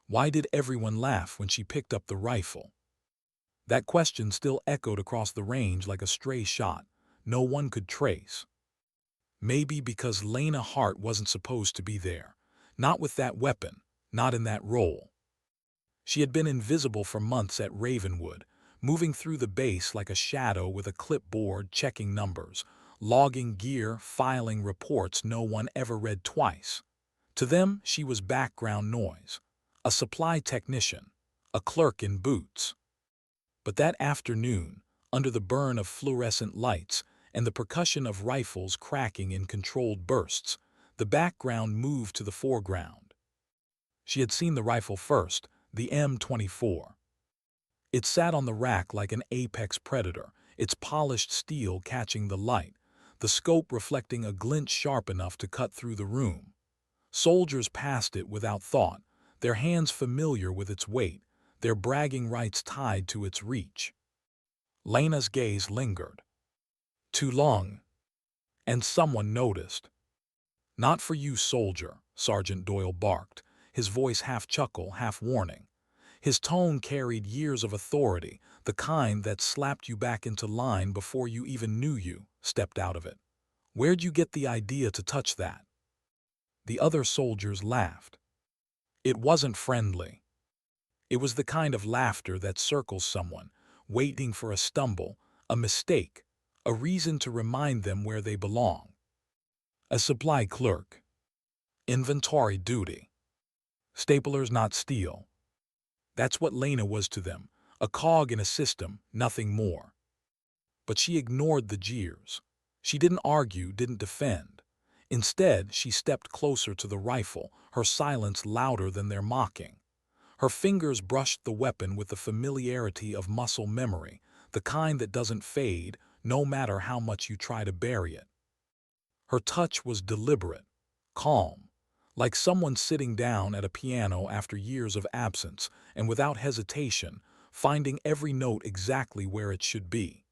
Why did everyone laugh when she picked up the rifle? That question still echoed across the range like a stray shot no one could trace. Maybe because Lena Hart wasn't supposed to be there. Not with that weapon, not in that role. She had been invisible for months at Ravenwood, moving through the base like a shadow with a clipboard checking numbers, logging gear, filing reports no one ever read twice. To them, she was background noise, a supply technician, a clerk in boots. But that afternoon, under the burn of fluorescent lights and the percussion of rifles cracking in controlled bursts, the background moved to the foreground. She had seen the rifle first, the M24. It sat on the rack like an apex predator, its polished steel catching the light, the scope reflecting a glint sharp enough to cut through the room. Soldiers passed it without thought, their hands familiar with its weight, their bragging rights tied to its reach. Lena's gaze lingered. Too long. And someone noticed. "Not for you, soldier," Sergeant Doyle barked, his voice half chuckle, half warning. His tone carried years of authority, the kind that slapped you back into line before you even knew you stepped out of it. "Where'd you get the idea to touch that?" The other soldiers laughed. It wasn't friendly. It was the kind of laughter that circles someone, waiting for a stumble, a mistake, a reason to remind them where they belong. A supply clerk. Inventory duty. Staplers, not steel. That's what Lena was to them, a cog in a system, nothing more. But she ignored the jeers. She didn't argue, didn't defend. Instead, she stepped closer to the rifle, her silence louder than their mocking. Her fingers brushed the weapon with the familiarity of muscle memory, the kind that doesn't fade, no matter how much you try to bury it. Her touch was deliberate, calm, like someone sitting down at a piano after years of absence and without hesitation, finding every note exactly where it should be.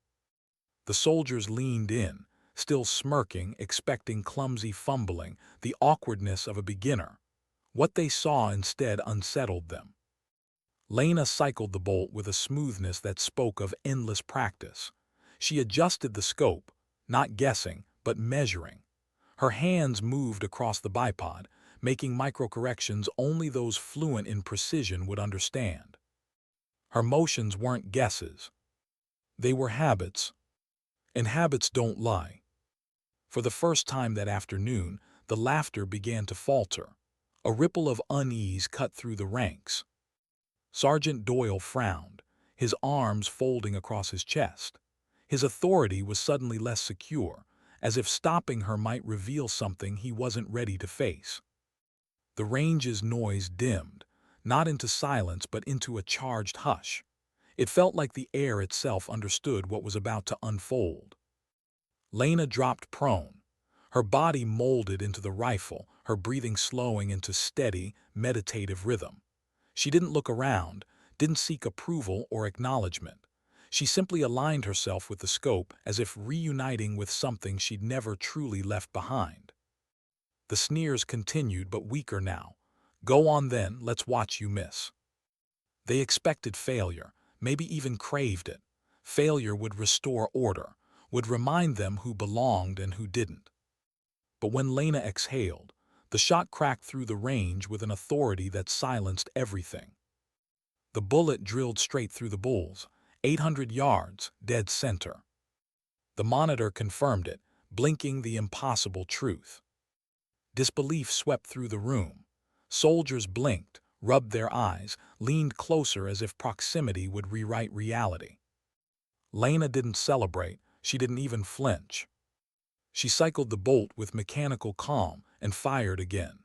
The soldiers leaned in, still smirking, expecting clumsy fumbling, the awkwardness of a beginner. What they saw instead unsettled them. Lena cycled the bolt with a smoothness that spoke of endless practice. She adjusted the scope, not guessing, but measuring. Her hands moved across the bipod, making microcorrections only those fluent in precision would understand. Her motions weren't guesses. They were habits. And habits don't lie. For the first time that afternoon, the laughter began to falter. A ripple of unease cut through the ranks. Sergeant Doyle frowned, his arms folding across his chest. His authority was suddenly less secure, as if stopping her might reveal something he wasn't ready to face. The range's noise dimmed, not into silence but into a charged hush. It felt like the air itself understood what was about to unfold. Lena dropped prone, her body molded into the rifle, her breathing slowing into steady, meditative rhythm. She didn't look around, didn't seek approval or acknowledgment. She simply aligned herself with the scope as if reuniting with something she'd never truly left behind. The sneers continued, but weaker now. "Go on then, let's watch you miss." They expected failure, maybe even craved it. Failure would restore order, would remind them who belonged and who didn't. But when Lena exhaled, the shot cracked through the range with an authority that silenced everything. The bullet drilled straight through the bulls, 800 yards, dead center. The monitor confirmed it, blinking the impossible truth. Disbelief swept through the room. Soldiers blinked, rubbed their eyes, leaned closer as if proximity would rewrite reality. Lena didn't celebrate, she didn't even flinch. She cycled the bolt with mechanical calm and fired again.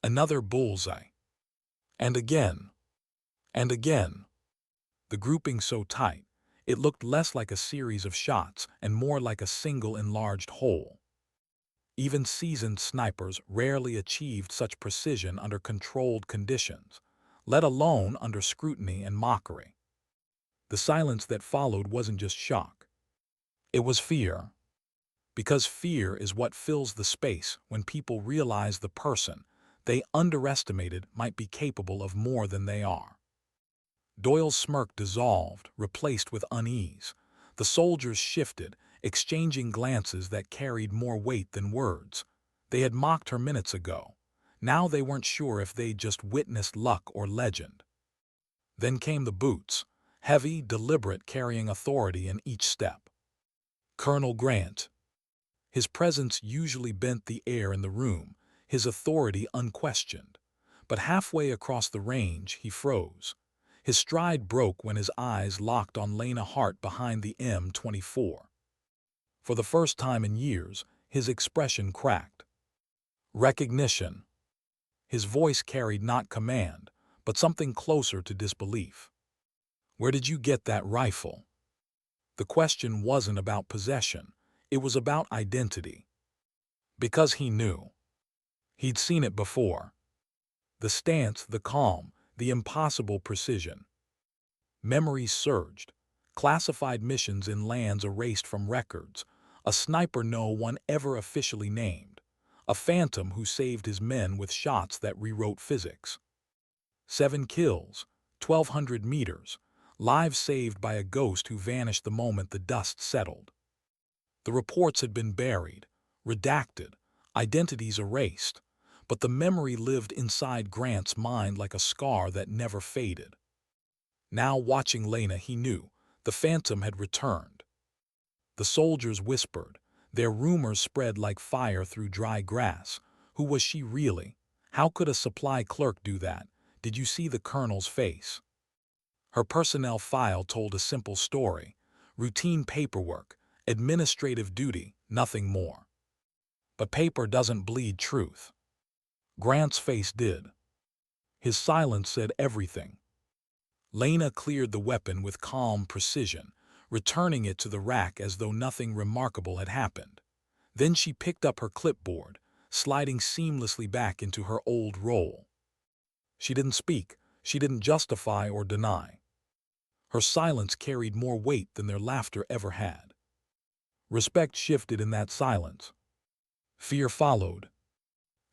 Another bullseye. And again. And again. The grouping so tight, it looked less like a series of shots and more like a single enlarged hole. Even seasoned snipers rarely achieved such precision under controlled conditions, let alone under scrutiny and mockery. The silence that followed wasn't just shock. It was fear. Because fear is what fills the space when people realize the person, they underestimated might be capable of more than they are. Doyle's smirk dissolved, replaced with unease. The soldiers shifted, exchanging glances that carried more weight than words. They had mocked her minutes ago. Now they weren't sure if they'd just witnessed luck or legend. Then came the boots, heavy, deliberate, carrying authority in each step. Colonel Grant. His presence usually bent the air in the room, his authority unquestioned. But halfway across the range, he froze. His stride broke when his eyes locked on Lena Hart behind the M24. For the first time in years, his expression cracked. Recognition. His voice carried not command, but something closer to disbelief. Where did you get that rifle? The question wasn't about possession. It was about identity. Because he knew. He'd seen it before. The stance, the calm, the impossible precision. Memories surged. Classified missions in lands erased from records. A sniper no one ever officially named. A phantom who saved his men with shots that rewrote physics. 7 kills, 1,200 meters, lives saved by a ghost who vanished the moment the dust settled. The reports had been buried, redacted, identities erased, but the memory lived inside Grant's mind like a scar that never faded. Now, watching Lena, he knew the phantom had returned. The soldiers whispered. Their rumors spread like fire through dry grass. Who was she really? How could a supply clerk do that? Did you see the colonel's face? Her personnel file told a simple story. Routine paperwork, administrative duty, nothing more. But paper doesn't bleed truth. Grant's face did. His silence said everything. Lena cleared the weapon with calm precision, returning it to the rack as though nothing remarkable had happened. Then she picked up her clipboard, sliding seamlessly back into her old role. She didn't speak, she didn't justify or deny. Her silence carried more weight than their laughter ever had. Respect shifted in that silence. Fear followed.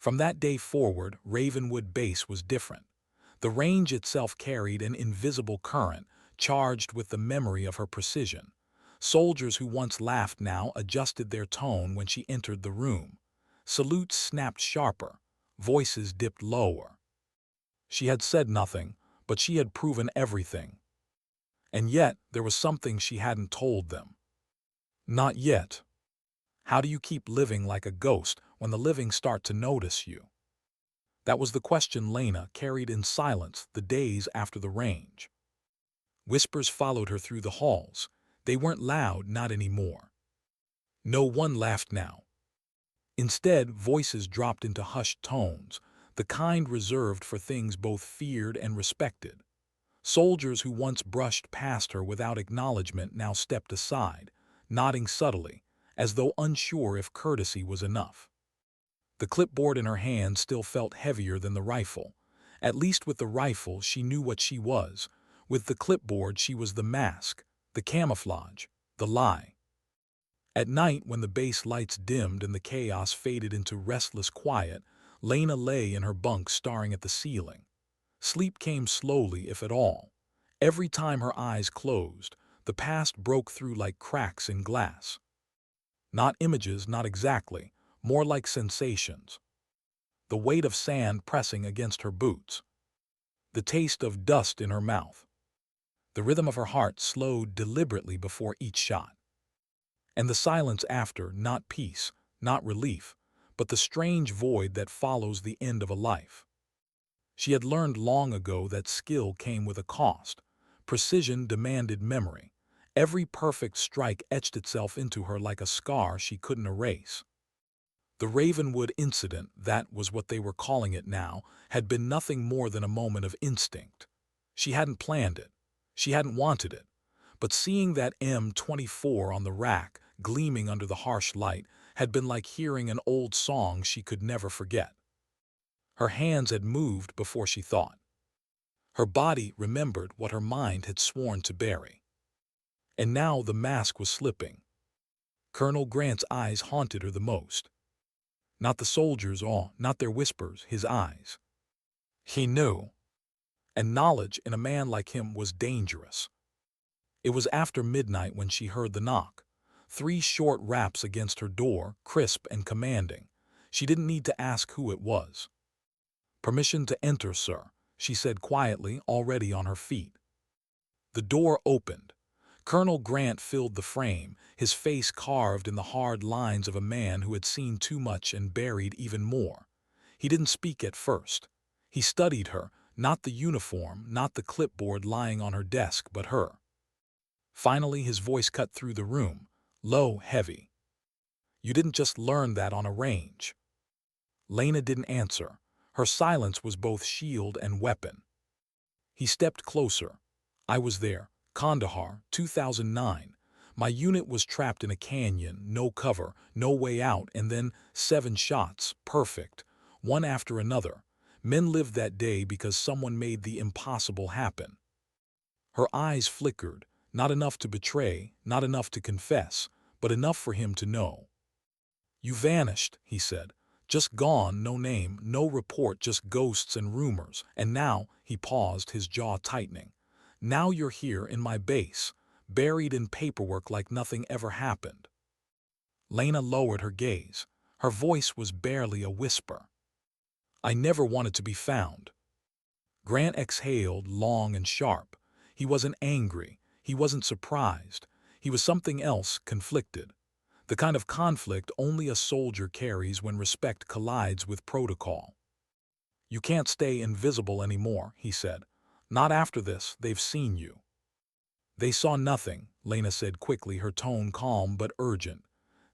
From that day forward, Ravenwood Base was different. The range itself carried an invisible current, charged with the memory of her precision. Soldiers who once laughed now adjusted their tone when she entered the room. Salutes snapped sharper, voices dipped lower. She had said nothing, but she had proven everything. And yet, there was something she hadn't told them. Not yet. How do you keep living like a ghost when the living start to notice you? That was the question Lena carried in silence the days after the range. Whispers followed her through the halls. They weren't loud, not anymore. No one laughed now. Instead, voices dropped into hushed tones, the kind reserved for things both feared and respected. Soldiers who once brushed past her without acknowledgment now stepped aside, nodding subtly, as though unsure if courtesy was enough. The clipboard in her hand still felt heavier than the rifle. At least with the rifle, she knew what she was. With the clipboard, she was the mask, the camouflage, the lie. At night, when the base lights dimmed and the chaos faded into restless quiet, Lena lay in her bunk staring at the ceiling. Sleep came slowly, if at all. Every time her eyes closed, the past broke through like cracks in glass. Not images, not exactly, more like sensations. The weight of sand pressing against her boots. The taste of dust in her mouth. The rhythm of her heart slowed deliberately before each shot. And the silence after, not peace, not relief, but the strange void that follows the end of a life. She had learned long ago that skill came with a cost. Precision demanded memory. Every perfect strike etched itself into her like a scar she couldn't erase. The Ravenwood incident, that was what they were calling it now, had been nothing more than a moment of instinct. She hadn't planned it. She hadn't wanted it. But seeing that M24 on the rack, gleaming under the harsh light, had been like hearing an old song she could never forget. Her hands had moved before she thought. Her body remembered what her mind had sworn to bury. And now the mask was slipping. Colonel Grant's eyes haunted her the most. Not the soldiers' awe, not their whispers, his eyes. He knew, and knowledge in a man like him was dangerous. It was after midnight when she heard the knock. 3 short raps against her door, crisp and commanding. She didn't need to ask who it was. "Permission to enter, sir," she said quietly, already on her feet. The door opened. Colonel Grant filled the frame, his face carved in the hard lines of a man who had seen too much and buried even more. He didn't speak at first. He studied her, not the uniform, not the clipboard lying on her desk, but her. Finally, his voice cut through the room, low, heavy. "You didn't just learn that on a range." Lena didn't answer. Her silence was both shield and weapon. He stepped closer. "I was there. Kandahar, 2009. My unit was trapped in a canyon, no cover, no way out, and then 7 shots, perfect, one after another. Men lived that day because someone made the impossible happen." Her eyes flickered, not enough to betray, not enough to confess, but enough for him to know. "You vanished," he said. "Just gone, no name, no report, just ghosts and rumors. And now," he paused, his jaw tightening, "now you're here in my base, buried in paperwork like nothing ever happened." Lena lowered her gaze. Her voice was barely a whisper. "I never wanted to be found." Grant exhaled, long and sharp. He wasn't angry. He wasn't surprised. He was something else, conflicted. The kind of conflict only a soldier carries when respect collides with protocol. "You can't stay invisible anymore," he said. "Not after this, they've seen you." "They saw nothing," Lena said quickly, her tone calm but urgent.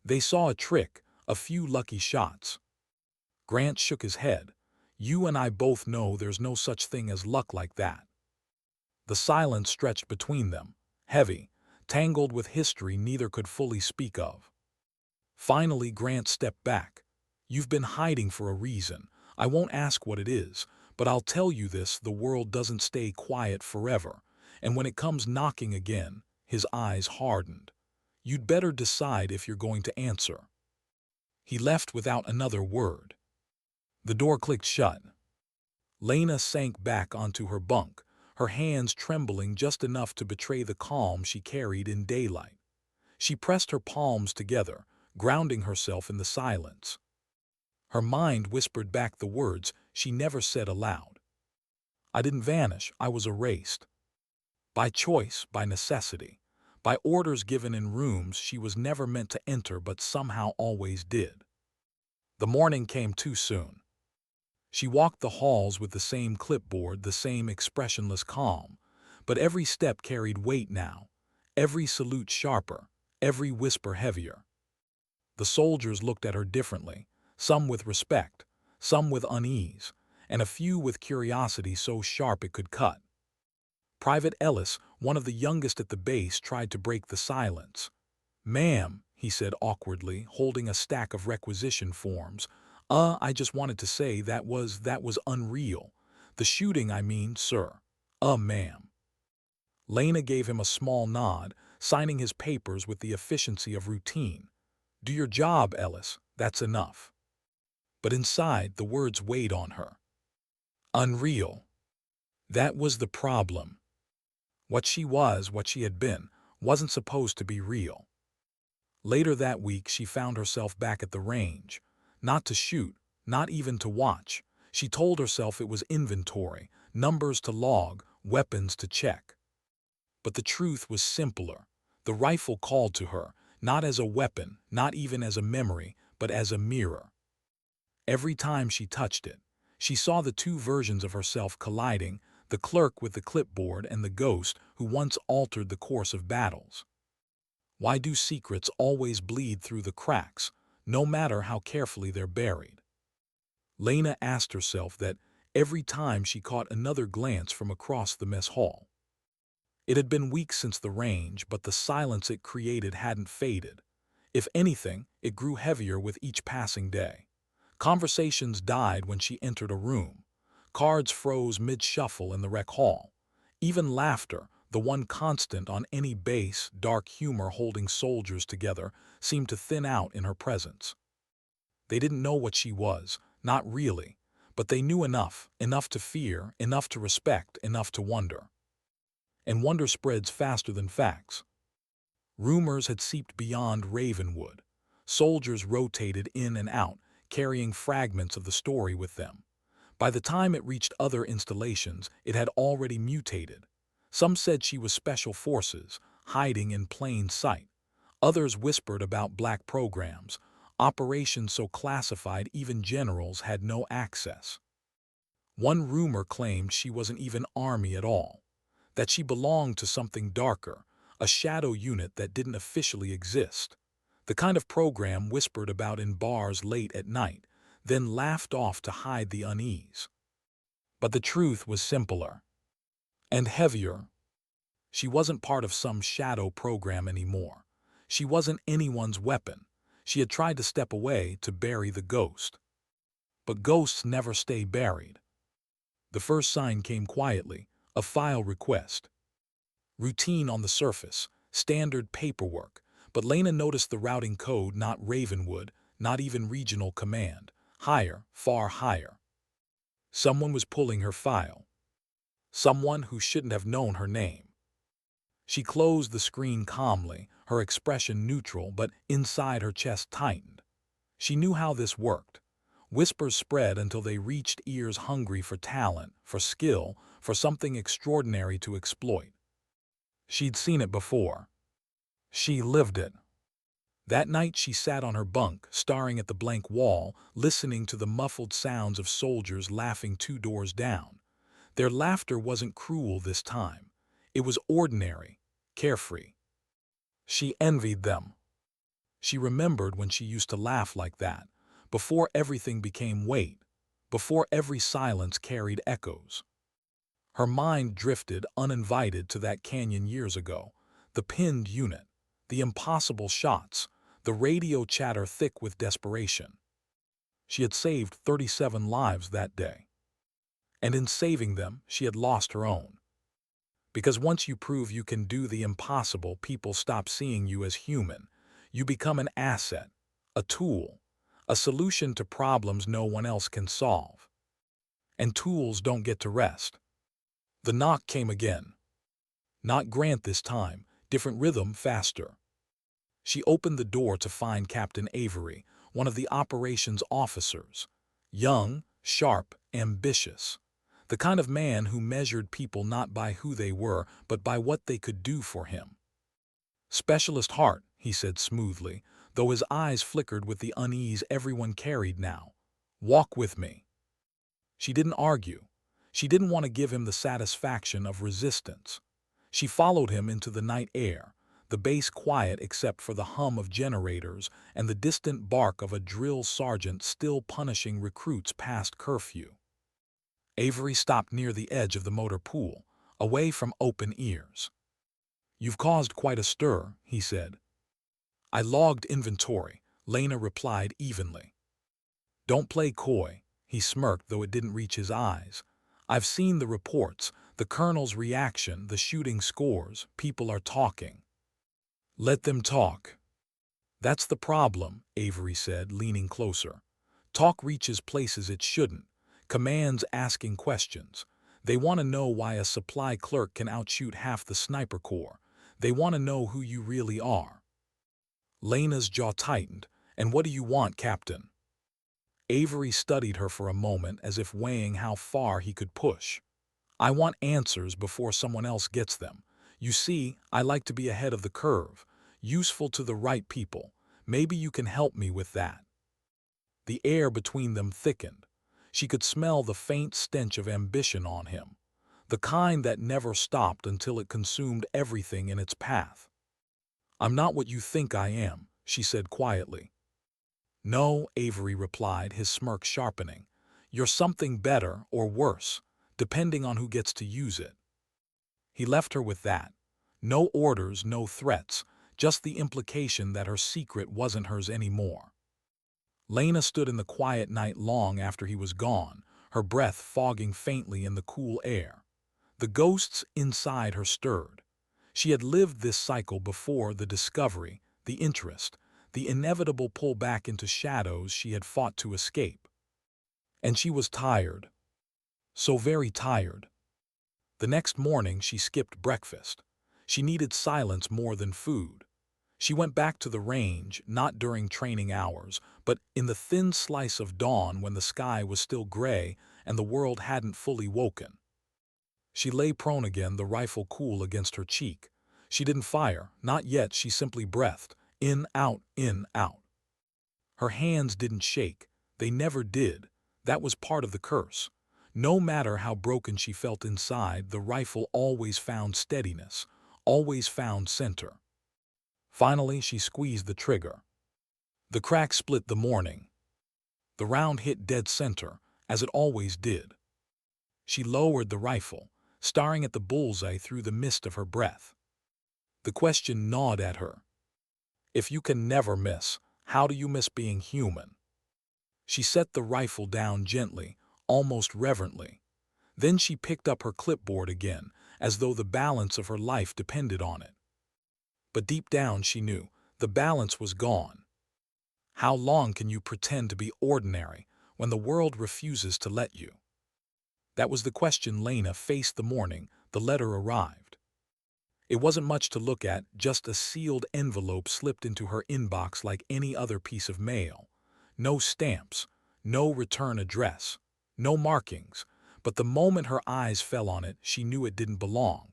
"They saw a trick, a few lucky shots." Grant shook his head. "You and I both know there's no such thing as luck like that." The silence stretched between them, heavy, tangled with history neither could fully speak of. Finally, Grant stepped back. "You've been hiding for a reason. I won't ask what it is, but I'll tell you this: the world doesn't stay quiet forever. And when it comes knocking again," his eyes hardened, "you'd better decide if you're going to answer." He left without another word. The door clicked shut. Lena sank back onto her bunk, her hands trembling just enough to betray the calm she carried in daylight. She pressed her palms together, grounding herself in the silence. Her mind whispered back the words she never said aloud. "I didn't vanish, I was erased. By choice, by necessity, by orders given in rooms she was never meant to enter but somehow always did." The morning came too soon. She walked the halls with the same clipboard, the same expressionless calm, but every step carried weight now, every salute sharper, every whisper heavier. The soldiers looked at her differently, some with respect, some with unease, and a few with curiosity so sharp it could cut. Private Ellis, one of the youngest at the base, tried to break the silence. "Ma'am," he said awkwardly, holding a stack of requisition forms, I just wanted to say that was unreal. The shooting, I mean, sir. Ma'am." Lena gave him a small nod, signing his papers with the efficiency of routine. "Do your job, Ellis, that's enough." But inside, the words weighed on her. Unreal. That was the problem. What she was, what she had been, wasn't supposed to be real. Later that week, she found herself back at the range. Not to shoot, not even to watch. She told herself it was inventory, numbers to log, weapons to check. But the truth was simpler. The rifle called to her, not as a weapon, not even as a memory, but as a mirror. Every time she touched it, she saw the two versions of herself colliding, the clerk with the clipboard and the ghost who once altered the course of battles. Why do secrets always bleed through the cracks, no matter how carefully they're buried? Lena asked herself that every time she caught another glance from across the mess hall. It had been weeks since the range, but the silence it created hadn't faded. If anything, it grew heavier with each passing day. Conversations died when she entered a room. Cards froze mid-shuffle in the rec hall. Even laughter, the one constant on any base, dark humor holding soldiers together, seemed to thin out in her presence. They didn't know what she was, not really, but they knew enough to fear, enough to respect, enough to wonder. And wonder spreads faster than facts. Rumors had seeped beyond Ravenwood. Soldiers rotated in and out, carrying fragments of the story with them. By the time it reached other installations, it had already mutated. Some said she was special forces, hiding in plain sight. Others whispered about black programs, operations so classified even generals had no access. One rumor claimed she wasn't even army at all, that she belonged to something darker, a shadow unit that didn't officially exist. The kind of program whispered about in bars late at night, then laughed off to hide the unease. But the truth was simpler and heavier. She wasn't part of some shadow program anymore. She wasn't anyone's weapon. She had tried to step away to bury the ghost. But ghosts never stay buried. The first sign came quietly, a file request. Routine on the surface, standard paperwork, but Lena noticed the routing code, not Ravenwood, not even regional command. Higher, far higher. Someone was pulling her file. Someone who shouldn't have known her name. She closed the screen calmly, her expression neutral, but inside her chest tightened. She knew how this worked. Whispers spread until they reached ears hungry for talent, for skill, for something extraordinary to exploit. She'd seen it before. She lived it. That night she sat on her bunk, staring at the blank wall, listening to the muffled sounds of soldiers laughing 2 doors down. Their laughter wasn't cruel this time. It was ordinary, carefree. She envied them. She remembered when she used to laugh like that, before everything became weight, before every silence carried echoes. Her mind drifted uninvited to that canyon years ago, the pinned unit, the impossible shots, the radio chatter thick with desperation. She had saved 37 lives that day. And in saving them, she had lost her own. Because once you prove you can do the impossible, people stop seeing you as human. You become an asset, a tool, a solution to problems no one else can solve. And tools don't get to rest. The knock came again. Not Grant this time, different rhythm, faster. She opened the door to find Captain Avery, one of the operations officers. Young, sharp, ambitious. The kind of man who measured people not by who they were, but by what they could do for him. Specialist heart, he said smoothly, though his eyes flickered with the unease everyone carried now. Walk with me. She didn't argue. She didn't want to give him the satisfaction of resistance. She followed him into the night air, the base quiet except for the hum of generators and the distant bark of a drill sergeant still punishing recruits past curfew. Avery stopped near the edge of the motor pool, away from open ears. You've caused quite a stir, he said. I logged inventory, Lena replied evenly. Don't play coy, he smirked though it didn't reach his eyes. I've seen the reports, the colonel's reaction, the shooting scores, people are talking. Let them talk. That's the problem, Avery said, leaning closer. Talk reaches places it shouldn't. Command's asking questions. They want to know why a supply clerk can outshoot half the sniper corps. They want to know who you really are. Lena's jaw tightened. And what do you want, Captain? Avery studied her for a moment as if weighing how far he could push. I want answers before someone else gets them. You see, I like to be ahead of the curve, useful to the right people. Maybe you can help me with that. The air between them thickened. She could smell the faint stench of ambition on him, the kind that never stopped until it consumed everything in its path. I'm not what you think I am, she said quietly. No, Avery replied, his smirk sharpening. You're something better or worse, depending on who gets to use it. He left her with that. No orders, no threats, just the implication that her secret wasn't hers anymore. Lena stood in the quiet night long after he was gone, her breath fogging faintly in the cool air. The ghosts inside her stirred. She had lived this cycle before: the discovery, the interest, the inevitable pull back into shadows she had fought to escape. And she was tired. So very tired. The next morning she skipped breakfast. She needed silence more than food. She went back to the range, not during training hours, but in the thin slice of dawn when the sky was still gray and the world hadn't fully woken. She lay prone again, the rifle cool against her cheek. She didn't fire, not yet, she simply breathed. In, out, in, out. Her hands didn't shake. They never did. That was part of the curse. No matter how broken she felt inside, the rifle always found steadiness, always found center. Finally, she squeezed the trigger. The crack split the morning. The round hit dead center, as it always did. She lowered the rifle, staring at the bullseye through the mist of her breath. The question gnawed at her. If you can never miss, how do you miss being human? She set the rifle down gently, almost reverently. Then she picked up her clipboard again, as though the balance of her life depended on it. But deep down she knew, the balance was gone. How long can you pretend to be ordinary when the world refuses to let you? That was the question Lena faced the morning the letter arrived. It wasn't much to look at, just a sealed envelope slipped into her inbox like any other piece of mail. No stamps, no return address, no markings, but the moment her eyes fell on it, she knew it didn't belong.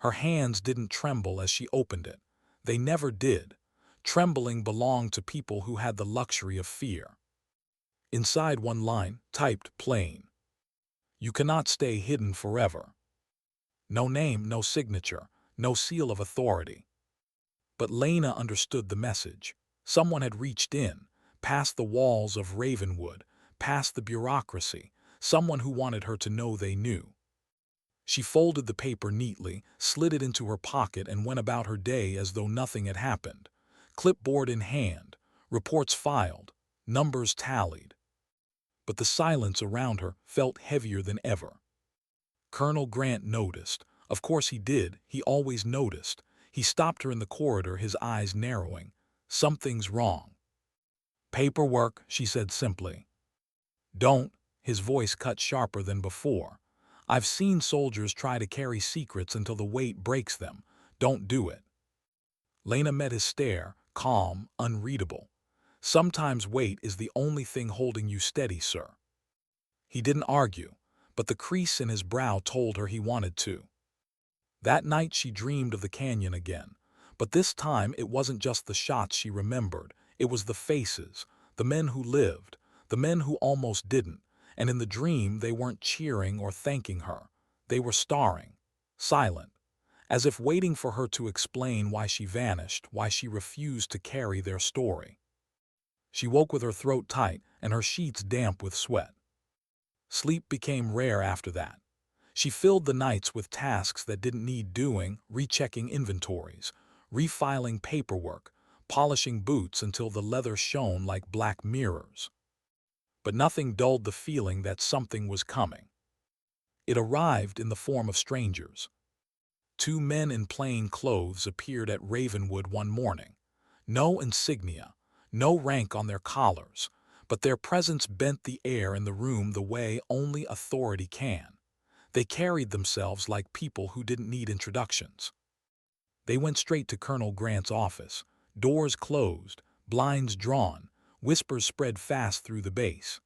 Her hands didn't tremble as she opened it. They never did. Trembling belonged to people who had the luxury of fear. Inside one line, typed plain. You cannot stay hidden forever. No name, no signature, no seal of authority. But Lena understood the message. Someone had reached in, past the walls of Ravenwood, past the bureaucracy, someone who wanted her to know they knew. She folded the paper neatly, slid it into her pocket, and went about her day as though nothing had happened. Clipboard in hand, reports filed, numbers tallied. But the silence around her felt heavier than ever. Colonel Grant noticed. Of course he did. He always noticed. He stopped her in the corridor, his eyes narrowing. Something's wrong. Paperwork, she said simply. Don't, his voice cut sharper than before. I've seen soldiers try to carry secrets until the weight breaks them. Don't do it. Lena met his stare, calm, unreadable. Sometimes weight is the only thing holding you steady, sir. He didn't argue, but the crease in his brow told her he wanted to. That night she dreamed of the canyon again, but this time it wasn't just the shots she remembered, it was the faces, the men who lived, the men who almost didn't, and in the dream they weren't cheering or thanking her. They were staring, silent, as if waiting for her to explain why she vanished, why she refused to carry their story. She woke with her throat tight and her sheets damp with sweat. Sleep became rare after that. She filled the nights with tasks that didn't need doing, rechecking inventories, refiling paperwork, polishing boots until the leather shone like black mirrors. But nothing dulled the feeling that something was coming. It arrived in the form of strangers. Two men in plain clothes appeared at Ravenwood one morning. No insignia, no rank on their collars, but their presence bent the air in the room the way only authority can. They carried themselves like people who didn't need introductions. They went straight to Colonel Grant's office, doors closed, blinds drawn, whispers spread fast through the base.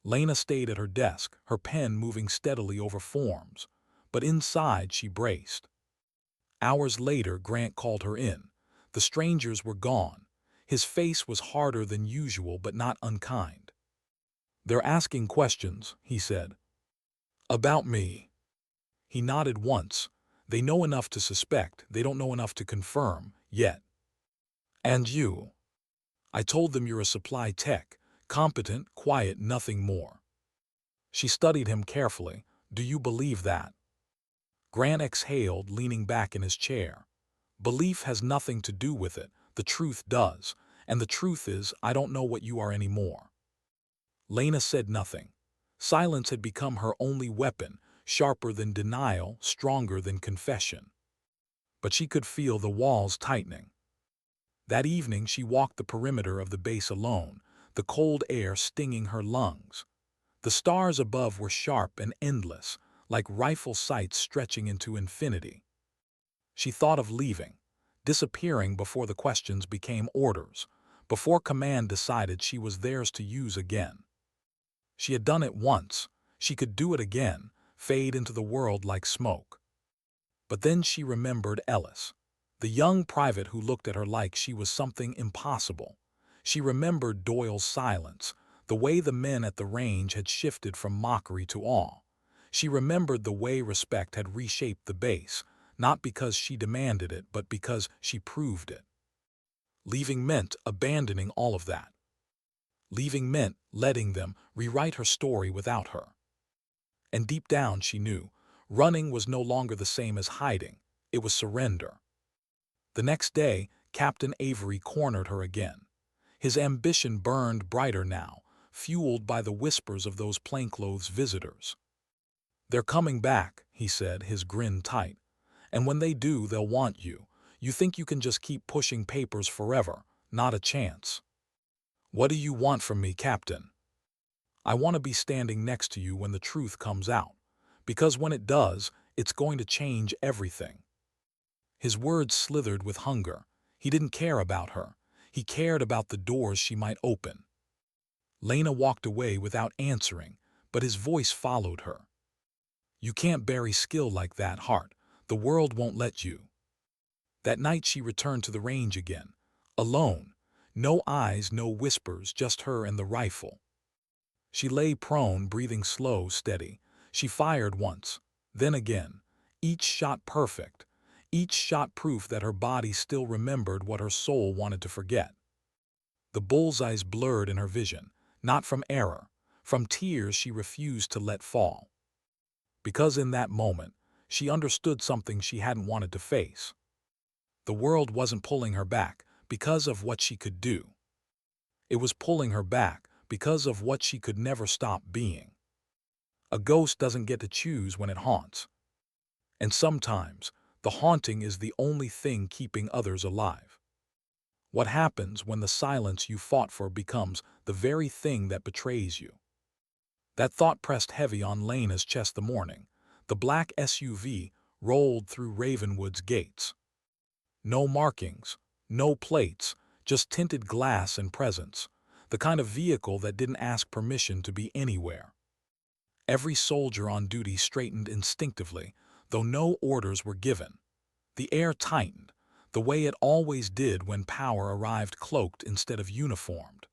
Lena stayed at her desk, her pen moving steadily over forms, but inside she braced. Hours later, Grant called her in. The strangers were gone. His face was harder than usual, but not unkind. They're asking questions, he said. About me. He nodded once. They know enough to suspect, they don't know enough to confirm, yet. And you? I told them you're a supply tech, competent, quiet, nothing more. She studied him carefully. Do you believe that? Grant exhaled, leaning back in his chair. Belief has nothing to do with it. The truth does. And the truth is, I don't know what you are anymore. Lena said nothing. Silence had become her only weapon, sharper than denial, stronger than confession. But she could feel the walls tightening. That evening she walked the perimeter of the base alone, the cold air stinging her lungs. The stars above were sharp and endless, like rifle sights stretching into infinity. She thought of leaving, disappearing before the questions became orders, before command decided she was theirs to use again. She had done it once, she could do it again, fade into the world like smoke. But then she remembered Ellis, the young private who looked at her like she was something impossible. She remembered Doyle's silence, the way the men at the range had shifted from mockery to awe. She remembered the way respect had reshaped the base, not because she demanded it, but because she proved it. Leaving meant abandoning all of that. Leaving meant letting them rewrite her story without her. And deep down she knew, running was no longer the same as hiding, it was surrender. The next day, Captain Avery cornered her again. His ambition burned brighter now, fueled by the whispers of those plainclothes visitors. "They're coming back," he said, his grin tight. "And when they do, they'll want you. You think you can just keep pushing papers forever? Not a chance." "What do you want from me, Captain?" "I want to be standing next to you when the truth comes out. Because when it does, it's going to change everything." His words slithered with hunger. He didn't care about her. He cared about the doors she might open. Lena walked away without answering, but his voice followed her. "You can't bury skill like that, Hart. The world won't let you." That night she returned to the range again, alone. No eyes, no whispers, just her and the rifle. She lay prone, breathing slow, steady. She fired once, then again. Each shot perfect. Each shot proof that her body still remembered what her soul wanted to forget. The bullseyes blurred in her vision, not from error, from tears she refused to let fall. Because in that moment, she understood something she hadn't wanted to face. The world wasn't pulling her back because of what she could do. It was pulling her back because of what she could never stop being. A ghost doesn't get to choose when it haunts. And sometimes, the haunting is the only thing keeping others alive. What happens when the silence you fought for becomes the very thing that betrays you? That thought pressed heavy on Lena's chest the morning. The black SUV rolled through Ravenwood's gates. No markings, no plates, just tinted glass and presence. The kind of vehicle that didn't ask permission to be anywhere. Every soldier on duty straightened instinctively, though no orders were given. The air tightened, the way it always did when power arrived cloaked instead of uniformed.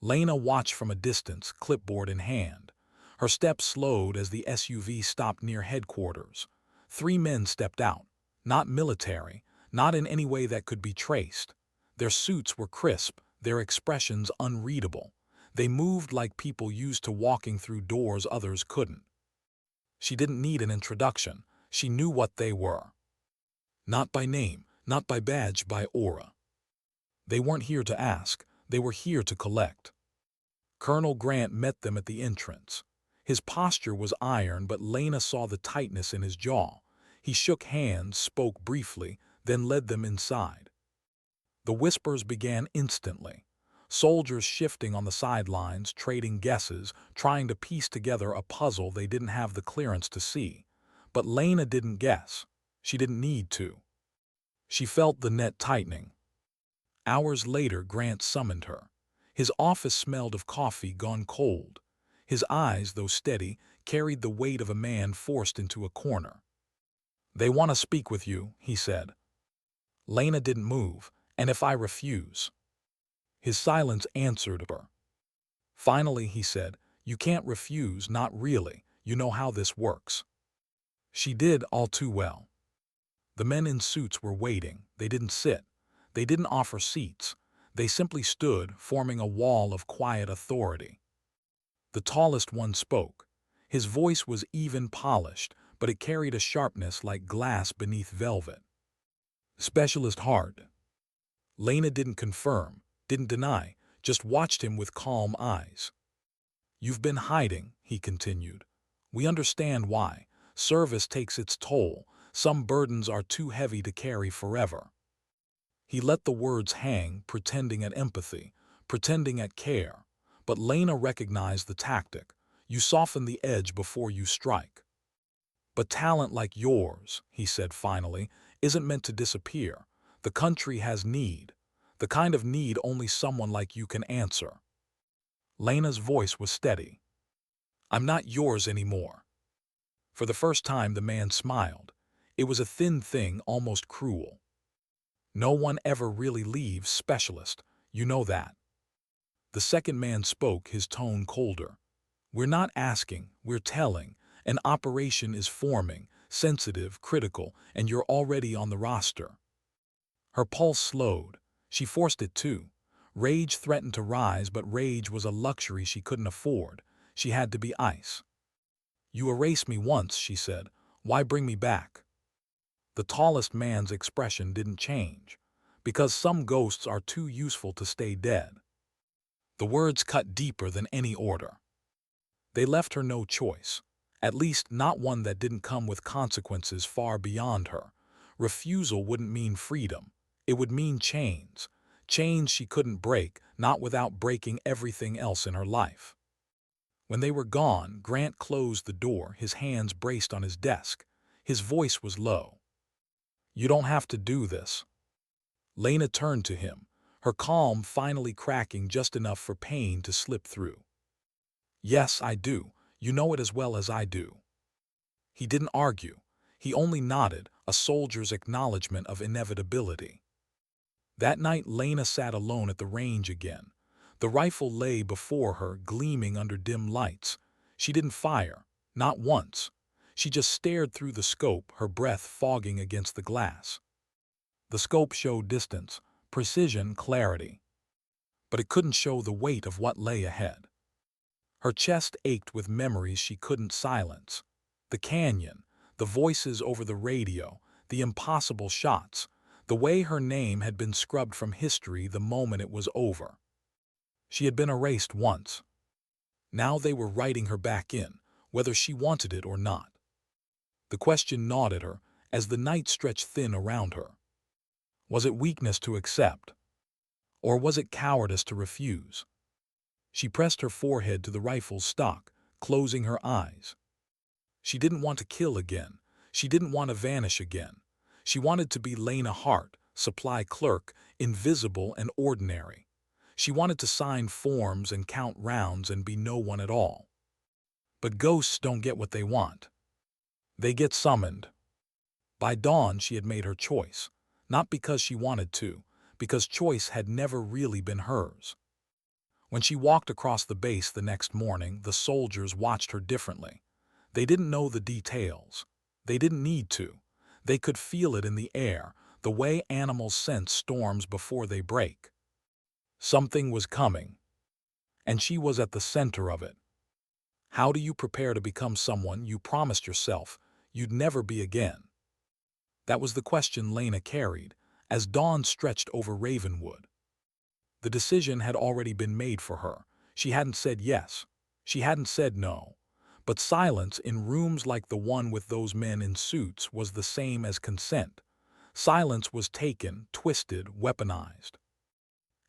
Lena watched from a distance, clipboard in hand. Her steps slowed as the SUV stopped near headquarters. 3 men stepped out, not military, not in any way that could be traced. Their suits were crisp, their expressions unreadable. They moved like people used to walking through doors others couldn't. She didn't need an introduction. She knew what they were. Not by name, not by badge, by aura. They weren't here to ask, they were here to collect. Colonel Grant met them at the entrance. His posture was iron, but Lena saw the tightness in his jaw. He shook hands, spoke briefly, then led them inside. The whispers began instantly. Soldiers shifting on the sidelines, trading guesses, trying to piece together a puzzle they didn't have the clearance to see. But Lena didn't guess. She didn't need to. She felt the net tightening. Hours later, Grant summoned her. His office smelled of coffee gone cold. His eyes, though steady, carried the weight of a man forced into a corner. "They want to speak with you," he said. Lena didn't move. "And if I refuse?" His silence answered her. Finally, he said, "You can't refuse, not really. You know how this works." She did, all too well. The men in suits were waiting. They didn't sit. They didn't offer seats. They simply stood, forming a wall of quiet authority. The tallest one spoke. His voice was even polished, but it carried a sharpness like glass beneath velvet. "Specialist Hart." Lena didn't confirm, didn't deny, just watched him with calm eyes. "You've been hiding," he continued. "We understand why. Service takes its toll. Some burdens are too heavy to carry forever." He let the words hang, pretending at empathy, pretending at care. But Lena recognized the tactic. You soften the edge before you strike. But talent like yours, he said finally, isn't meant to disappear. The country has need. The kind of need only someone like you can answer. Lena's voice was steady. I'm not yours anymore. For the first time the man smiled. It was a thin thing, almost cruel. No one ever really leaves specialist, you know that. The second man spoke, his tone colder. We're not asking, we're telling. An operation is forming, sensitive, critical, and you're already on the roster. Her pulse slowed. She forced it too. Rage threatened to rise, but rage was a luxury she couldn't afford. She had to be ice. You erased me once, she said. Why bring me back? The tallest man's expression didn't change. Because some ghosts are too useful to stay dead. The words cut deeper than any order. They left her no choice. At least not one that didn't come with consequences far beyond her. Refusal wouldn't mean freedom. It would mean chains. Chains she couldn't break, not without breaking everything else in her life. When they were gone, Grant closed the door, his hands braced on his desk. His voice was low. You don't have to do this. Lena turned to him, her calm finally cracking just enough for pain to slip through. Yes, I do. You know it as well as I do. He didn't argue. He only nodded, a soldier's acknowledgment of inevitability. That night Lena sat alone at the range again. The rifle lay before her, gleaming under dim lights. She didn't fire, not once. She just stared through the scope, her breath fogging against the glass. The scope showed distance, precision, clarity. But it couldn't show the weight of what lay ahead. Her chest ached with memories she couldn't silence. The canyon, the voices over the radio, the impossible shots, the way her name had been scrubbed from history the moment it was over. She had been erased once. Now they were writing her back in, whether she wanted it or not. The question gnawed at her as the night stretched thin around her. Was it weakness to accept? Or was it cowardice to refuse? She pressed her forehead to the rifle's stock, closing her eyes. She didn't want to kill again. She didn't want to vanish again. She wanted to be Lena Hart, supply clerk, invisible and ordinary. She wanted to sign forms and count rounds and be no one at all. But ghosts don't get what they want. They get summoned. By dawn she had made her choice, not because she wanted to, because choice had never really been hers. When she walked across the base the next morning, the soldiers watched her differently. They didn't know the details. They didn't need to. They could feel it in the air, the way animals sense storms before they break. Something was coming, and she was at the center of it. How do you prepare to become someone you promised yourself you'd never be again? That was the question Lena carried, as dawn stretched over Ravenwood. The decision had already been made for her. She hadn't said yes. She hadn't said no. But silence in rooms like the one with those men in suits was the same as consent. Silence was taken, twisted, weaponized.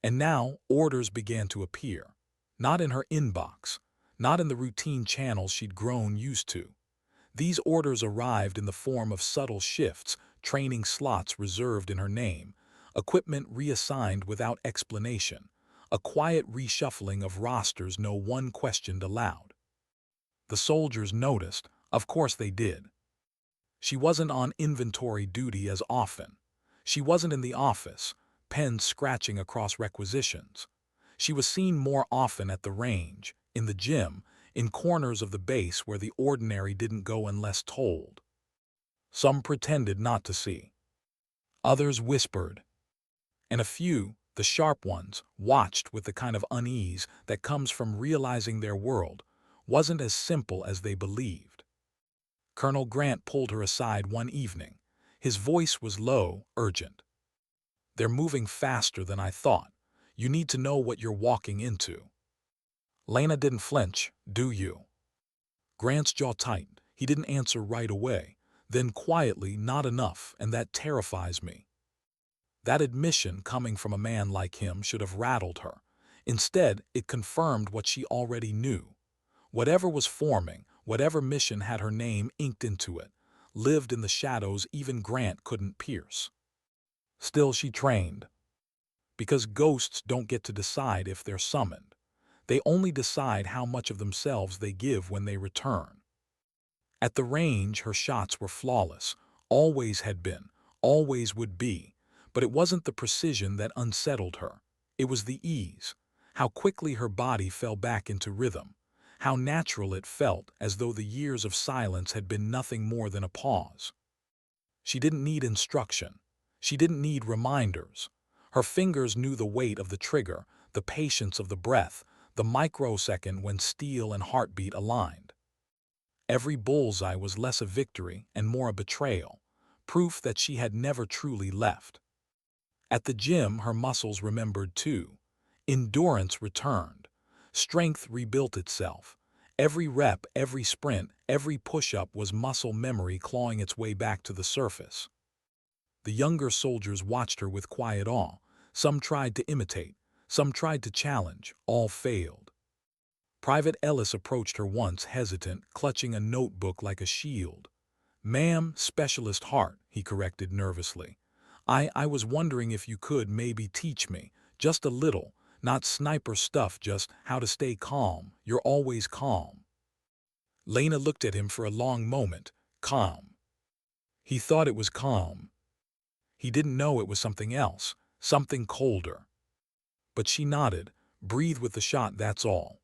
And now orders began to appear. Not in her inbox. Not in the routine channels she'd grown used to. These orders arrived in the form of subtle shifts, training slots reserved in her name, equipment reassigned without explanation, a quiet reshuffling of rosters no one questioned aloud. The soldiers noticed, of course they did. She wasn't on inventory duty as often. She wasn't in the office, pens scratching across requisitions. She was seen more often at the range, in the gym, in corners of the base where the ordinary didn't go unless told. Some pretended not to see. Others whispered. And a few, the sharp ones, watched with the kind of unease that comes from realizing their world wasn't as simple as they believed. Colonel Grant pulled her aside one evening. His voice was low, urgent. They're moving faster than I thought. You need to know what you're walking into. Lena didn't flinch, do you? Grant's jaw tightened. He didn't answer right away. Then quietly, not enough, and that terrifies me. That admission coming from a man like him should have rattled her. Instead, it confirmed what she already knew. Whatever was forming, whatever mission had her name inked into it, lived in the shadows even Grant couldn't pierce. Still she trained. Because ghosts don't get to decide if they're summoned. They only decide how much of themselves they give when they return. At the range, her shots were flawless, always had been, always would be, but it wasn't the precision that unsettled her. It was the ease, how quickly her body fell back into rhythm, how natural it felt, as though the years of silence had been nothing more than a pause. She didn't need instruction. She didn't need reminders. Her fingers knew the weight of the trigger, the patience of the breath, the microsecond when steel and heartbeat aligned. Every bullseye was less a victory and more a betrayal, proof that she had never truly left. At the gym, her muscles remembered too. Endurance returned. Strength rebuilt itself. Every rep, every sprint, every push-up was muscle memory clawing its way back to the surface. The younger soldiers watched her with quiet awe. Some tried to imitate, some tried to challenge, all failed. Private Ellis approached her once, hesitant, clutching a notebook like a shield. "Ma'am, Specialist Hart," he corrected nervously. I was wondering if you could maybe teach me, just a little, not sniper stuff, just how to stay calm. You're always calm." Lena looked at him for a long moment. Calm. He thought it was calm. He didn't know it was something else, something colder. But she nodded. "Breathe with the shot, that's all."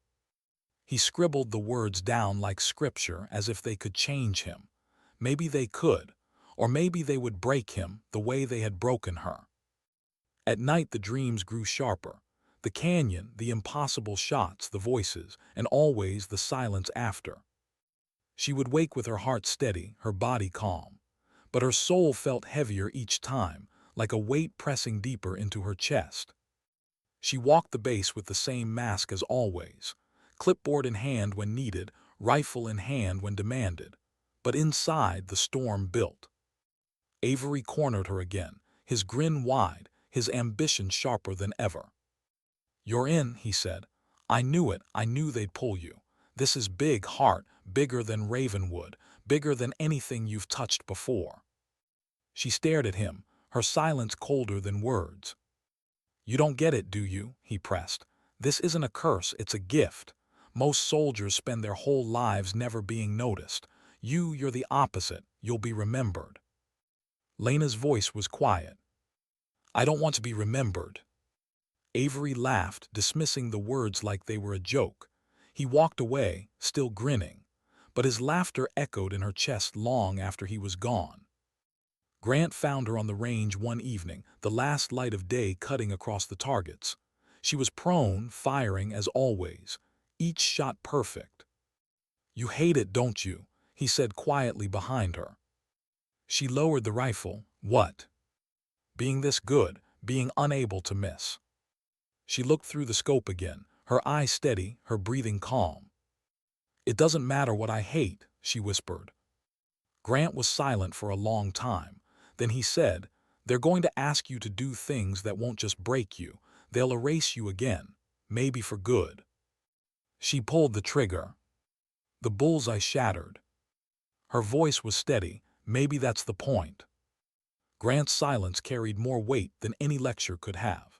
He scribbled the words down like scripture, as if they could change him. Maybe they could, or maybe they would break him the way they had broken her. At night the dreams grew sharper. The canyon, the impossible shots, the voices, and always the silence after. She would wake with her heart steady, her body calm. But her soul felt heavier each time, like a weight pressing deeper into her chest. She walked the base with the same mask as always, clipboard in hand when needed, rifle in hand when demanded. But inside, the storm built. Avery cornered her again, his grin wide, his ambition sharper than ever. "You're in," he said. "I knew it, I knew they'd pull you. This is big, Hart, bigger than Ravenwood, bigger than anything you've touched before." She stared at him, her silence colder than words. "You don't get it, do you?" he pressed. "This isn't a curse, it's a gift. Most soldiers spend their whole lives never being noticed. You're the opposite. You'll be remembered." Lena's voice was quiet. "I don't want to be remembered." Avery laughed, dismissing the words like they were a joke. He walked away, still grinning, but his laughter echoed in her chest long after he was gone. Grant found her on the range one evening, the last light of day cutting across the targets. She was prone, firing as always, each shot perfect. "You hate it, don't you?" he said quietly behind her. She lowered the rifle. "What?" "Being this good, being unable to miss." She looked through the scope again, her eye steady, her breathing calm. "It doesn't matter what I hate," she whispered. Grant was silent for a long time. Then he said, "They're going to ask you to do things that won't just break you. They'll erase you again, maybe for good." She pulled the trigger. The bullseye shattered. Her voice was steady. "Maybe that's the point." Grant's silence carried more weight than any lecture could have.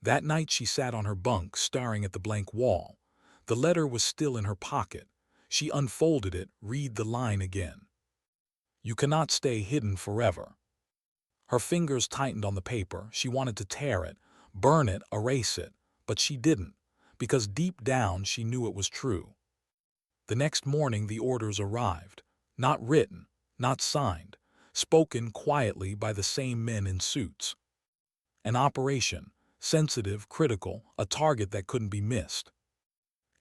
That night she sat on her bunk, staring at the blank wall. The letter was still in her pocket. She unfolded it, read the line again. "You cannot stay hidden forever." Her fingers tightened on the paper. She wanted to tear it, burn it, erase it, but she didn't, because deep down she knew it was true. The next morning the orders arrived, not written, not signed, spoken quietly by the same men in suits. An operation, sensitive, critical, a target that couldn't be missed.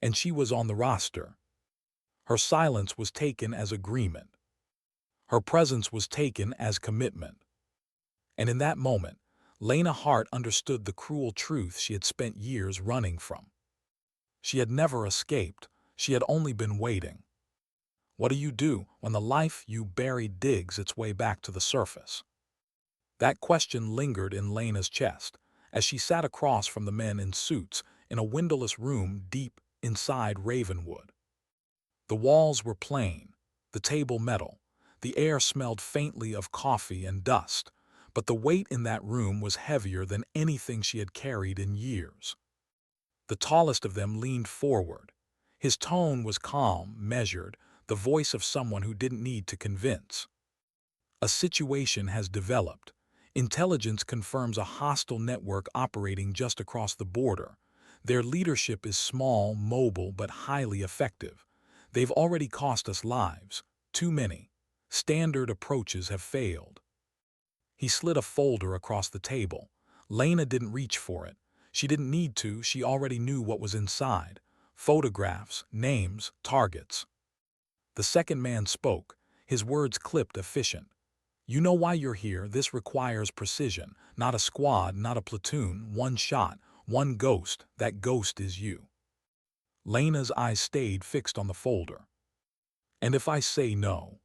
And she was on the roster. Her silence was taken as agreement. Her presence was taken as commitment. And in that moment, Lena Hart understood the cruel truth she had spent years running from. She had never escaped. She had only been waiting. What do you do when the life you buried digs its way back to the surface? That question lingered in Lena's chest as she sat across from the men in suits in a windowless room deep inside Ravenwood. The walls were plain, the table metal, the air smelled faintly of coffee and dust, but the weight in that room was heavier than anything she had carried in years. The tallest of them leaned forward. His tone was calm, measured, the voice of someone who didn't need to convince. A situation has developed. Intelligence confirms a hostile network operating just across the border. Their leadership is small, mobile, but highly effective. They've already cost us lives. Too many. Standard approaches have failed. He slid a folder across the table. Lena didn't reach for it. She didn't need to, she already knew what was inside. Photographs, names, targets. The second man spoke, his words clipped efficient. You know why you're here. This requires precision. Not a squad, not a platoon. One shot, one ghost. That ghost is you. Lena's eyes stayed fixed on the folder. And if I say no?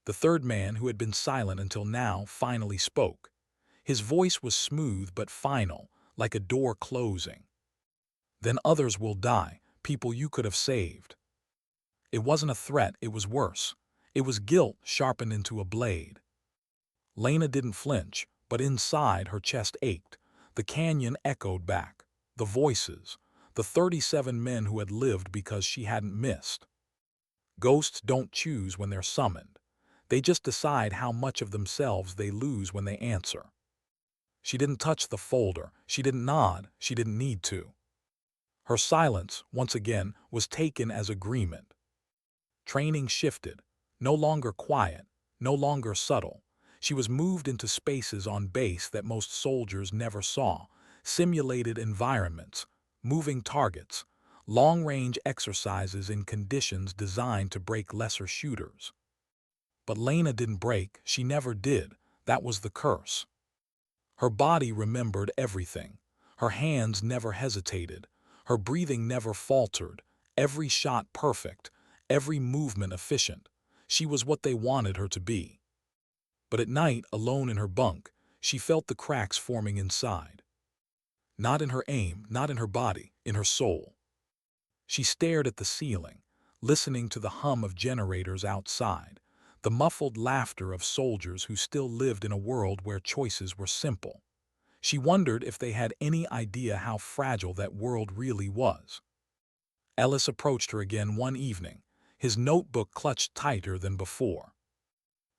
The third man, who had been silent until now, finally spoke. His voice was smooth but final, like a door closing. Then others will die, people you could have saved. It wasn't a threat, it was worse. It was guilt sharpened into a blade. Lena didn't flinch, but inside her chest ached. The canyon echoed back. The voices. The 37 men who had lived because she hadn't missed. Ghosts don't choose when they're summoned. They just decide how much of themselves they lose when they answer. She didn't touch the folder. She didn't nod. She didn't need to. Her silence, once again, was taken as agreement. Training shifted. No longer quiet. No longer subtle. She was moved into spaces on base that most soldiers never saw. Simulated environments. Moving targets. Long-range exercises in conditions designed to break lesser shooters. But Lena didn't break. She never did. That was the curse. Her body remembered everything. Her hands never hesitated. Her breathing never faltered. Every shot perfect. Every movement efficient. She was what they wanted her to be. But at night, alone in her bunk, she felt the cracks forming inside. Not in her aim, not in her body, in her soul. She stared at the ceiling, listening to the hum of generators outside, the muffled laughter of soldiers who still lived in a world where choices were simple. She wondered if they had any idea how fragile that world really was. Ellis approached her again one evening, his notebook clutched tighter than before.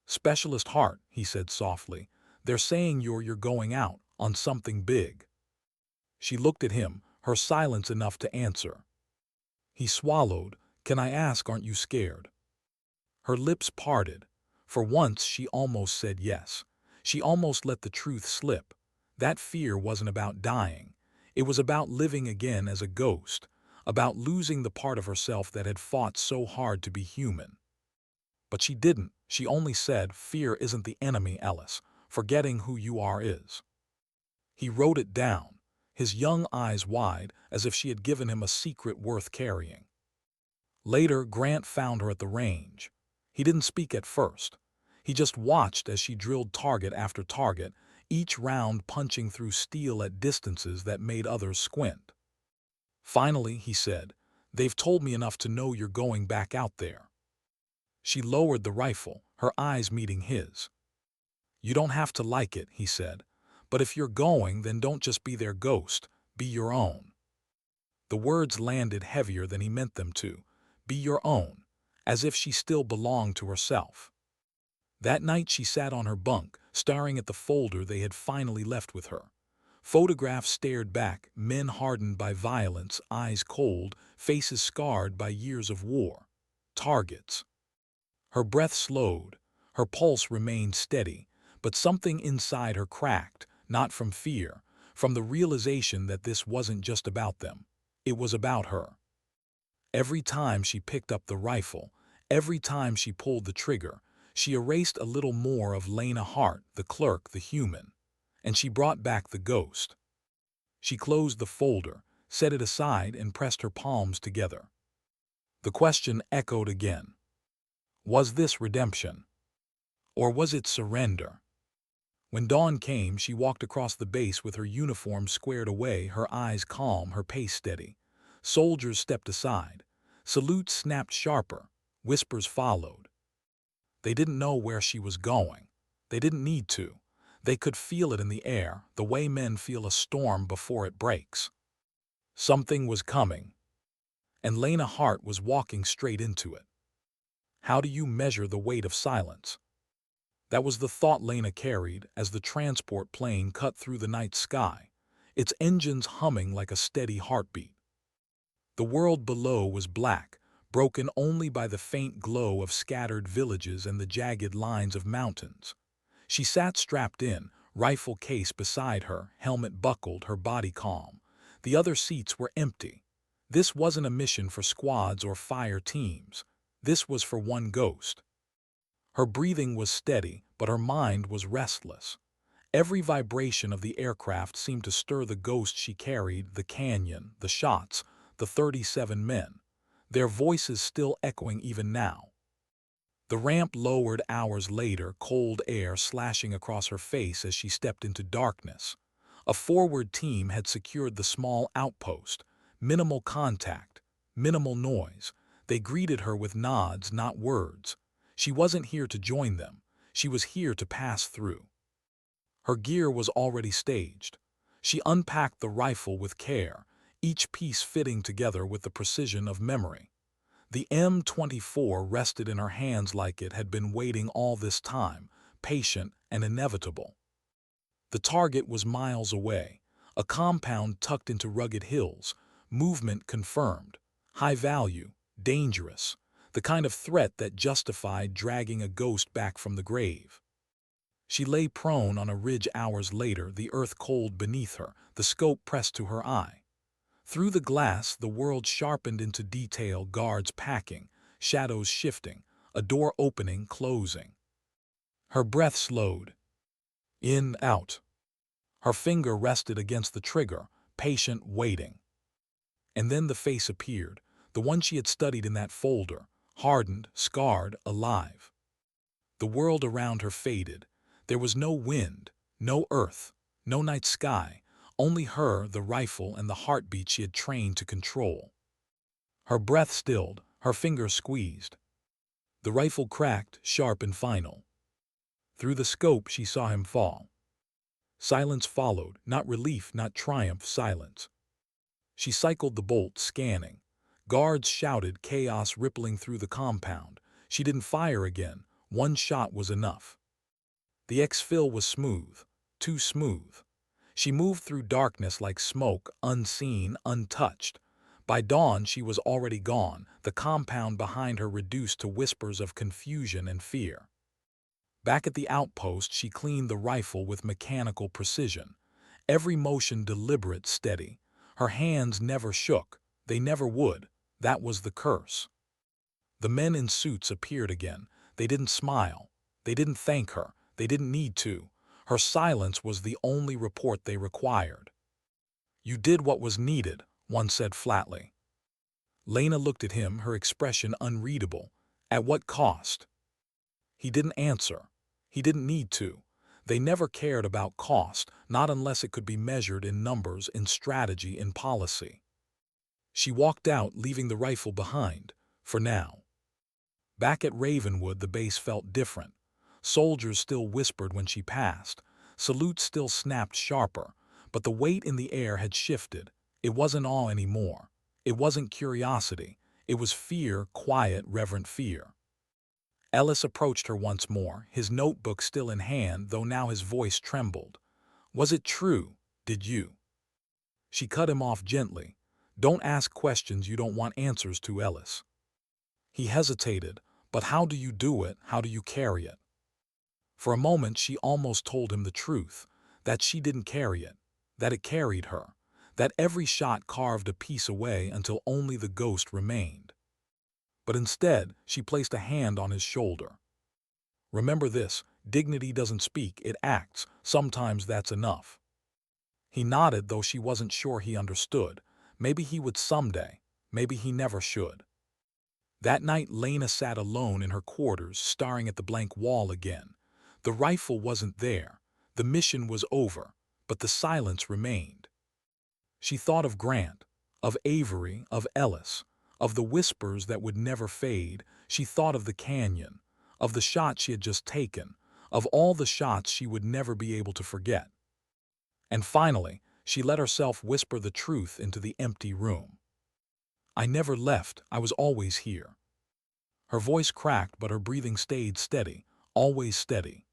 "Specialist Hart," he said softly, "they're saying you're going out on something big." She looked at him, her silence enough to answer. He swallowed. "Can I ask, aren't you scared?" Her lips parted. For once she almost said yes. She almost let the truth slip. That fear wasn't about dying. It was about living again as a ghost, about losing the part of herself that had fought so hard to be human. But she didn't. She only said, "Fear isn't the enemy, Ellis. Forgetting who you are is." He wrote it down, his young eyes wide, as if she had given him a secret worth carrying. Later, Grant found her at the range. He didn't speak at first. He just watched as she drilled target after target, each round punching through steel at distances that made others squint. Finally, he said, "They've told me enough to know you're going back out there." She lowered the rifle, her eyes meeting his. "You don't have to like it," he said, "but if you're going, then don't just be their ghost, be your own." The words landed heavier than he meant them to. Be your own, as if she still belonged to herself. That night she sat on her bunk, staring at the folder they had finally left with her. Photographs stared back, men hardened by violence, eyes cold, faces scarred by years of war. Targets. Her breath slowed, her pulse remained steady, but something inside her cracked, not from fear, from the realization that this wasn't just about them. It was about her. Every time she picked up the rifle, every time she pulled the trigger, she erased a little more of Lena Hart, the clerk, the human, and she brought back the ghost. She closed the folder, set it aside, and pressed her palms together. The question echoed again. Was this redemption? Or was it surrender? When dawn came, she walked across the base with her uniform squared away, her eyes calm, her pace steady. Soldiers stepped aside. Salutes snapped sharper. Whispers followed. They didn't know where she was going. They didn't need to. They could feel it in the air, the way men feel a storm before it breaks. Something was coming, and Lena Hart was walking straight into it. How do you measure the weight of silence? That was the thought Lena carried as the transport plane cut through the night sky, its engines humming like a steady heartbeat. The world below was black, broken only by the faint glow of scattered villages and the jagged lines of mountains. She sat strapped in, rifle case beside her, helmet buckled, her body calm. The other seats were empty. This wasn't a mission for squads or fire teams. This was for one ghost. Her breathing was steady, but her mind was restless. Every vibration of the aircraft seemed to stir the ghost she carried, the canyon, the shots, the 37 men, their voices still echoing even now. The ramp lowered hours later, cold air slashing across her face as she stepped into darkness. A forward team had secured the small outpost. Minimal contact, minimal noise. They greeted her with nods, not words. She wasn't here to join them. She was here to pass through. Her gear was already staged. She unpacked the rifle with care, each piece fitting together with the precision of memory. The M24 rested in her hands like it had been waiting all this time, patient and inevitable. The target was miles away, a compound tucked into rugged hills, movement confirmed, high value, dangerous, the kind of threat that justified dragging a ghost back from the grave. She lay prone on a ridge hours later, the earth cold beneath her, the scope pressed to her eye. Through the glass, the world sharpened into detail, guards packing, shadows shifting, a door opening, closing. Her breath slowed. In, out. Her finger rested against the trigger, patient, waiting. And then the face appeared, the one she had studied in that folder, hardened, scarred, alive. The world around her faded. There was no wind, no earth, no night sky, only her, the rifle, and the heartbeat she had trained to control. Her breath stilled, her fingers squeezed. The rifle cracked, sharp and final. Through the scope she saw him fall. Silence followed, not relief, not triumph, silence. She cycled the bolt, scanning. Guards shouted, chaos rippling through the compound. She didn't fire again. One shot was enough. The exfil was smooth, too smooth. She moved through darkness like smoke, unseen, untouched. By dawn she was already gone, the compound behind her reduced to whispers of confusion and fear. Back at the outpost she cleaned the rifle with mechanical precision. Every motion deliberate, steady. Her hands never shook. They never would. That was the curse. The men in suits appeared again. They didn't smile. They didn't thank her. They didn't need to. Her silence was the only report they required. You did what was needed, one said flatly. Lena looked at him, her expression unreadable. At what cost? He didn't answer. He didn't need to. They never cared about cost, not unless it could be measured in numbers, in strategy, in policy. She walked out, leaving the rifle behind, for now. Back at Ravenwood, the base felt different. Soldiers still whispered when she passed. Salutes still snapped sharper, but the weight in the air had shifted. It wasn't awe anymore. It wasn't curiosity. It was fear, quiet, reverent fear. Ellis approached her once more, his notebook still in hand, though now his voice trembled. Was it true? Did you? She cut him off gently. Don't ask questions you don't want answers to, Ellis. He hesitated. But how do you do it? How do you carry it? For a moment she almost told him the truth, that she didn't carry it, that it carried her, that every shot carved a piece away until only the ghost remained. But instead, she placed a hand on his shoulder. Remember this, dignity doesn't speak, it acts. Sometimes that's enough. He nodded, though she wasn't sure he understood. Maybe he would someday. Maybe he never should. That night, Lena sat alone in her quarters, staring at the blank wall again. The rifle wasn't there. The mission was over, but the silence remained. She thought of Grant, of Avery, of Ellis, of the whispers that would never fade. She thought of the canyon, of the shot she had just taken, of all the shots she would never be able to forget. And finally, she let herself whisper the truth into the empty room. "I never left, I was always here." Her voice cracked, but her breathing stayed steady, always steady.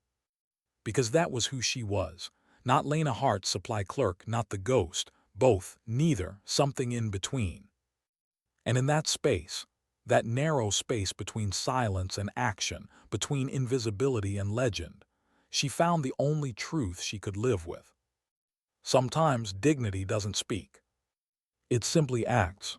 Because that was who she was. Not Lena Hart's supply clerk, not the ghost. Both, neither, something in between. And in that space, that narrow space between silence and action, between invisibility and legend, she found the only truth she could live with. Sometimes dignity doesn't speak. It simply acts.